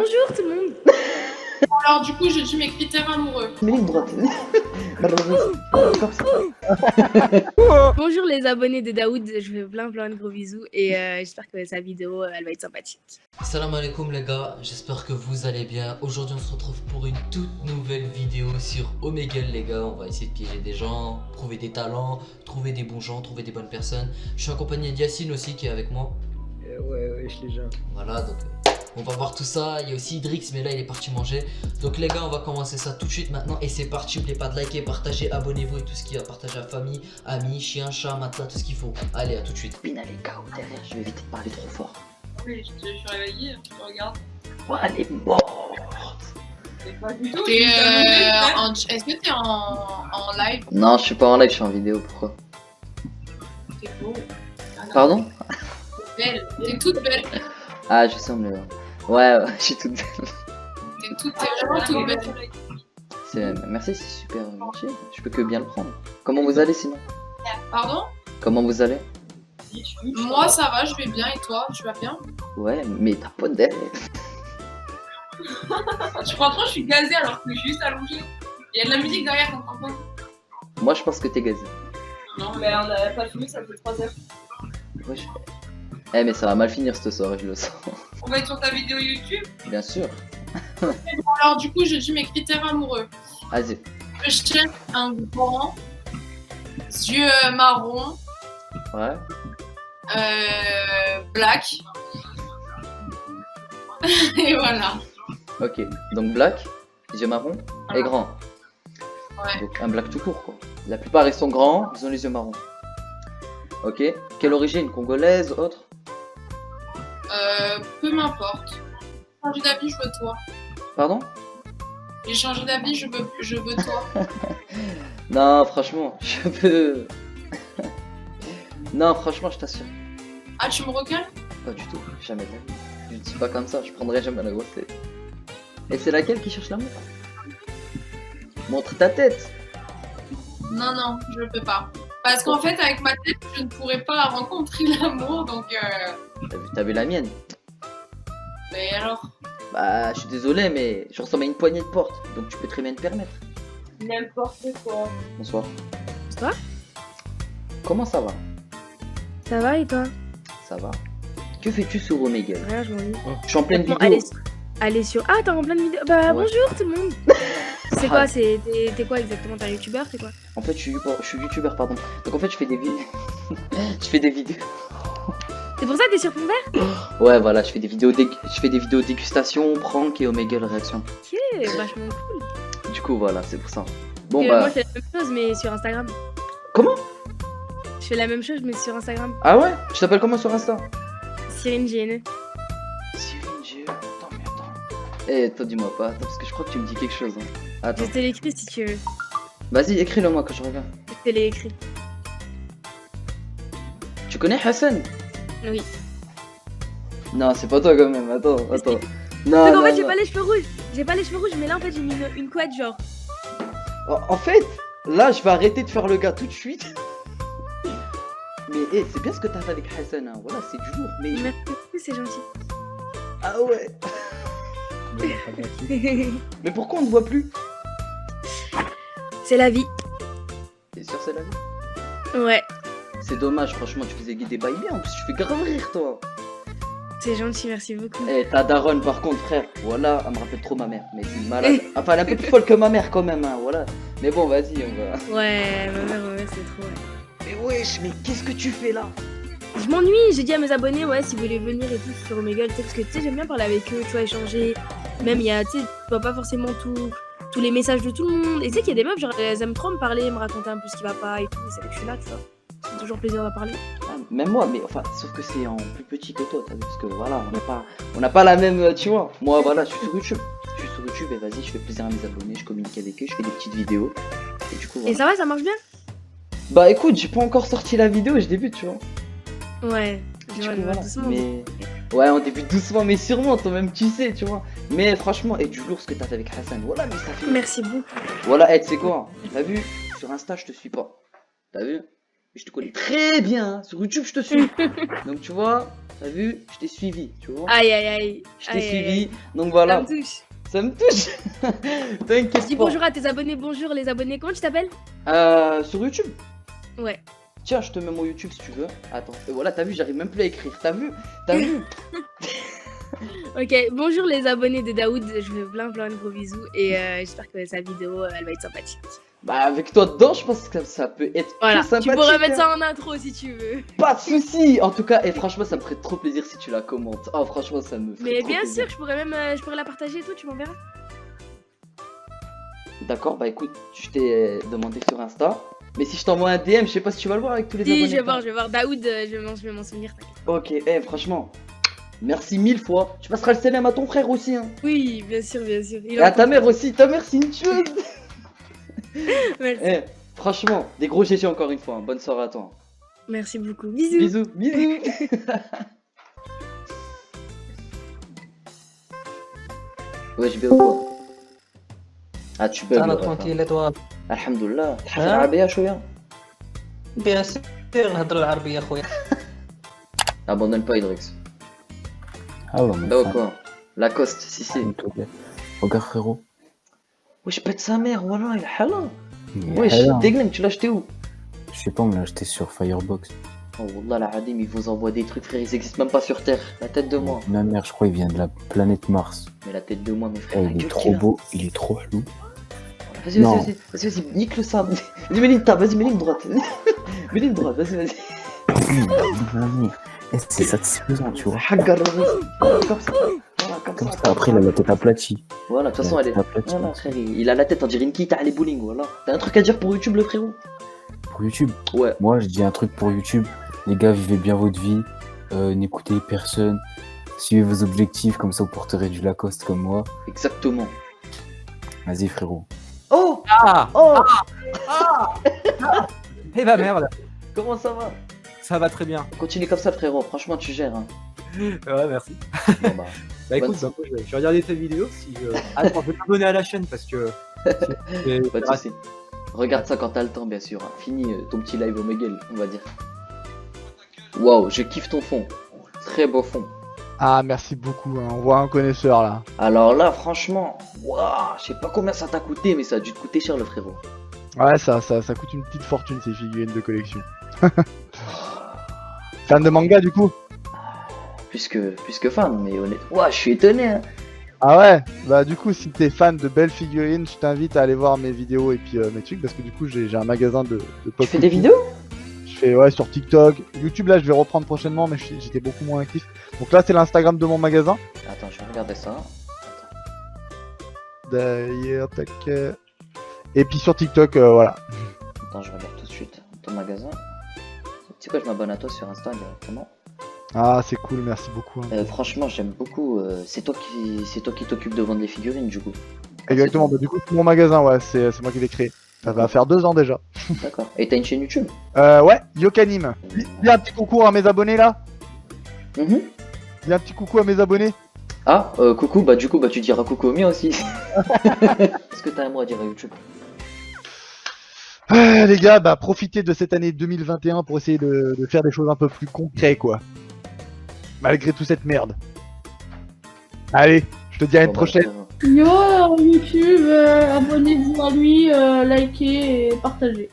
bonjour tout le monde. Alors du coup, je dis mes critères amoureux. Mais ligne droite. Bonjour les abonnés de Daoud, je fais plein de gros bisous et j'espère que sa vidéo elle va être sympathique. Salam alaikum les gars, j'espère que vous allez bien. Aujourd'hui on se retrouve pour une toute nouvelle vidéo sur Omegle les gars. On va essayer de piéger des gens, trouver des talents, trouver des bons gens, trouver des bonnes personnes. Je suis accompagné d'Yacine aussi qui est avec moi. Ouais, je les gens. Voilà, donc on va voir tout ça. Il y a aussi Idrix, mais là il est parti manger. Donc les gars, on va commencer ça tout de suite maintenant. Et c'est parti, n'oubliez pas de liker, partager, abonnez-vous et tout ce qu'il y a. Partagez à la famille, amis, chien, chat, matelas, tout ce qu'il faut. Allez, à tout de suite. Bina les gars, derrière, je vais éviter de parler trop fort. Oui, je suis réveillée, tu me regardes. Ouais, elle est morte. C'est pas du tout. Est-ce que t'es en live? Non, je suis pas en live, je suis en vidéo, pourquoi? T'es beau. Pardon? T'es belle. T'es toute belle. Ah, je sens mieux. Ouais, je suis toute belle. T'es vraiment toute belle. Merci, c'est super gentil. Je peux que bien le prendre. Comment vous allez sinon? Pardon? Comment vous allez? Moi ça va, je vais bien et toi, tu vas bien? Ouais, mais t'as pas d'air. Je crois trop, je suis gazée alors que je suis juste allongée. Il y a de la musique derrière, on comprend pas. Moi, je pense que t'es gazé. Non, mais on a pas fini, ça fait 3 heures. Wesh. Eh, mais ça va mal finir ce soir, je le sens. On va être sur ta vidéo YouTube. Bien sûr. Alors du coup, je dis mes critères amoureux. Vas-y. Je cherche un grand, yeux marron, Ouais. black. Et voilà. Ok. Donc, black, yeux marron et grand. Ouais. Donc, un black tout court, quoi. La plupart, ils sont grands, ils ont les yeux marrons. Ok. Quelle origine? Congolaise, autre? Peu m'importe. J'ai changé d'avis, je veux toi. Pardon? J'ai changé d'avis, je veux toi. Non, franchement, je peux. Non, franchement, je t'assure. Ah, tu me recales? Pas du tout, jamais de la vie. Je ne suis pas comme ça, je prendrai jamais la grosse tête. Et c'est laquelle qui cherche l'amour? Montre ta tête. Non, non, je ne peux pas. Parce qu'en fait, avec ma tête, je ne pourrais pas rencontrer l'amour, donc T'as vu la mienne? Mais alors? Bah, je suis désolé, mais je ressemble à une poignée de porte, donc tu peux très bien te permettre. N'importe quoi. Bonsoir. Bonsoir. Comment ça va? Ça va et toi? Ça va. Que fais-tu sur Omegle? Rien, je m'ennuie. Je suis en pleine Bon, vidéo. allez sur... Ah, t'es en pleine vidéo. Bah Ouais. bonjour tout le monde. C'est quoi? T'es quoi exactement? T'es un youtubeur? T'es quoi? En fait, je suis youtubeur, pardon. Donc en fait, je fais des vidéos. Je fais des vidéos. C'est pour ça que t'es sur fond vert? Ouais, voilà, je fais des vidéos dégustation, prank et Omegle réaction. Ok, vachement cool. Du coup, voilà, c'est pour ça. Bon, Et bah. moi je fais la même chose mais sur Instagram. Comment? Je fais la même chose mais sur Instagram. Ah ouais? Tu t'appelles comment sur Insta? Cyrine GNE. Cyrine G. Attends, mais attends. Eh, toi, dis-moi pas, attends, parce que je crois que tu me dis quelque chose. Hein. Attends. Je te l'écris si tu veux. Vas-y, écris-le moi quand je reviens. Je te l'ai écrit. Tu connais Hassan? Oui. Non, c'est pas toi quand même, attends. Non, Donc en non, fait j'ai non. pas les cheveux rouges. J'ai pas les cheveux rouges mais là en fait j'ai mis une couette genre. En fait, là, je vais arrêter de faire le gars tout de suite. Mais eh, c'est bien ce que t'as fait avec Hassan, hein. Voilà, c'est du lourd. Mais. Merci beaucoup, c'est gentil. Ah ouais. Mais pourquoi on ne voit plus? C'est la vie. T'es sûr c'est la vie? Ouais. C'est dommage, franchement, tu faisais des bails bien. En plus, tu fais grave rire, toi. C'est gentil, merci beaucoup. Eh, ta daronne, par contre, frère, voilà, elle me rappelle trop ma mère. Mais c'est une malade. Enfin, elle est un peu plus folle que ma mère, quand même, hein, voilà. Mais bon, vas-y, on va. Ouais, ma mère, c'est trop. Ouais. Mais wesh, mais qu'est-ce que tu fais là? Je m'ennuie, j'ai dit à mes abonnés, ouais, si vous voulez venir et tout sur Omegle, tu sais, parce que tu sais, j'aime bien parler avec eux, tu vois, échanger. Même, il y a, tu sais, tu vois pas forcément tous les messages de tout le monde. Et tu sais qu'il y a des meufs, genre, elles aiment trop me parler, me raconter un peu ce qui va pas et tout. C'est vrai que je suis là, tu vois. C'est toujours plaisir d'en parler. Ah, même moi, mais enfin, sauf que c'est en plus petit que toi, t'as vu, parce que voilà, on n'a pas la même, tu vois. Moi, voilà, je suis sur YouTube. Je suis sur YouTube et vas-y, je fais plaisir à mes abonnés, je communique avec eux, je fais des petites vidéos. Et du coup, voilà. Et ça va, ça marche bien? Bah écoute, j'ai pas encore sorti la vidéo, je débute, tu vois. Ouais, Du je coup, vois voilà. doucement. Mais ouais, on débute doucement, mais sûrement, toi-même, tu sais, tu vois. Mais franchement, et du lourd ce que t'as fait avec Hassan, voilà, mais ça fait. Merci beaucoup. Voilà, tu sais quoi? T'as vu? Sur Insta, je te suis pas. T'as vu? Mais je te connais très bien. Sur YouTube, je te suis. Donc, tu vois, t'as vu, je t'ai suivi, tu vois. Aïe, aïe, aïe. Je t'ai Aïe, aïe, suivi. aïe. Donc, Ça voilà. me touche. Ça me touche. T'inquiète Dis pas. bonjour à tes abonnés, bonjour les abonnés. Comment tu t'appelles? Sur YouTube. Ouais. Tiens, je te mets mon YouTube si tu veux. Attends. Et voilà, t'as vu, j'arrive même plus à écrire. T'as vu? T'as vu? Ok, bonjour les abonnés de Daoud. Je veux plein de gros bisous. Et j'espère que sa vidéo, elle va être sympathique. Bah, avec toi dedans, je pense que ça peut être Voilà, que sympathique. tu pourrais mettre hein. ça en intro si tu veux. Pas de soucis. En tout cas, et franchement, ça me ferait trop plaisir si tu la commentes. Oh, franchement, ça me ferait Mais trop bien plaisir. sûr, je pourrais même la partager et tout, tu m'enverras. D'accord, bah écoute, je t'ai demandé sur Insta. Mais si je t'envoie un DM, je sais pas si tu vas le voir avec tous les abonnés. Si, je vais voir. Daoud, je vais m'en souvenir, t'inquiète. Ok, franchement, merci 1000 fois. Tu passeras le salam à ton frère aussi, hein. Oui, bien sûr, bien sûr. Et à ta mère aussi. Ta mère, c'est une chose. Merci. Franchement, des gros GG encore une fois. hein. Bonne soirée à toi. Merci beaucoup. Bisous. Bisous, bisous. Ouais, je vais ou quoi? Ah, tu peux. انا ترونكيل اتوا Alhamdulillah. تحفظ ها؟ العربية شوية. بيان سير نهضر العربيه خويا. Abandonne pas, Idrix. Alors, mon Là ou frère, quoi? Lacoste, si. s'il te plaît. Regarde, frérot. Wesh, pète sa mère, voilà, il est halal. Il est Wesh, halal. Deglen, tu l'as acheté où? Je sais pas, on me l'a acheté sur Firebox. Oh, wallah, la Hadim, ils vous envoient des trucs, frère, ils existent même pas sur Terre. La tête de moi. Ma mère, je crois, il vient de la planète Mars. Mais la tête de moi, mes frères. Eh, la il est gueule trop qu'il a. beau, il est trop flou. Vas-y, Non. vas-y, nique le sable. Vas-y, mets une table, vas-y, mets une droite. Mets une droite, vas-y. Eh, c'est satisfaisant, tu vois. Hagar, vas-y. Comme ça. Voilà, Comme ça, après, il a la tête aplatie. Voilà, de toute façon, elle est. La tête aplatie. Voilà, frère, il a la tête, on dirait une quitte à les bowling, voilà. T'as un truc à dire pour YouTube, le frérot? Pour YouTube, Ouais. moi, je dis un truc pour YouTube. Les gars, vivez bien votre vie. N'écoutez personne. Suivez vos objectifs, comme ça, vous porterez du Lacoste comme moi. Exactement. Vas-y, frérot. Oh! Ah, Oh! et bah merde, Comment ça va? ça va très bien. Continue comme ça, frérot. Franchement, tu gères, hein. Ouais, merci. Bon, bah. Bah écoute, Bonne- bah, moi, je vais regarder tes vidéos. Si, attends, je vais t'abonner à la chaîne parce que. Pas de soucis. Regarde ça quand t'as le temps, bien sûr. Fini ton petit live au Miguel, on va dire. Waouh, je kiffe ton fond. Très beau fond. Ah, merci beaucoup, hein. On voit un connaisseur là. Alors là, franchement, waouh, je sais pas combien ça t'a coûté, mais ça a dû te coûter cher, le frérot. Ouais, ça coûte une petite fortune ces figurines de collection. Fan de manga du coup? Plus que fan, mais honnêtement, waouh, je suis étonné. Hein. Ah ouais? Bah du coup, si t'es fan de belles figurines, je t'invite à aller voir mes vidéos et puis mes trucs parce que du coup, j'ai un magasin de pop Tu fais des culture. vidéos? Je fais ouais sur TikTok, YouTube là, je vais reprendre prochainement, mais j'étais beaucoup moins actif. Donc là, c'est l'Instagram de mon magasin. Attends, je vais regarder ça. Attends. D'ailleurs, tac. Et puis sur TikTok, voilà. Attends, je regarde tout de suite ton magasin. Tu sais quoi, je m'abonne à toi sur Insta directement. Ah, c'est cool, merci beaucoup. hein. Franchement, j'aime beaucoup. C'est toi qui t'occupes de vendre les figurines, du coup. Exactement, bah du coup, c'est mon magasin, ouais, c'est moi qui l'ai créé. Ça va faire 2 ans déjà. D'accord. Et t'as une chaîne YouTube? Ouais, Yokanim. Dis un petit coucou à mes abonnés là. Mhm. Dis un petit coucou à mes abonnés. Ah, coucou, bah du coup, bah tu diras coucou au mien aussi. Est-ce que t'as un mot à dire à YouTube? Les gars, bah profitez de cette année 2021 pour essayer de faire des choses un peu plus concrètes quoi. Malgré toute cette merde. Allez, je te dis à une Bon, bah, prochaine. frérot. Yo, alors YouTube, abonnez-vous à lui, likez et partagez.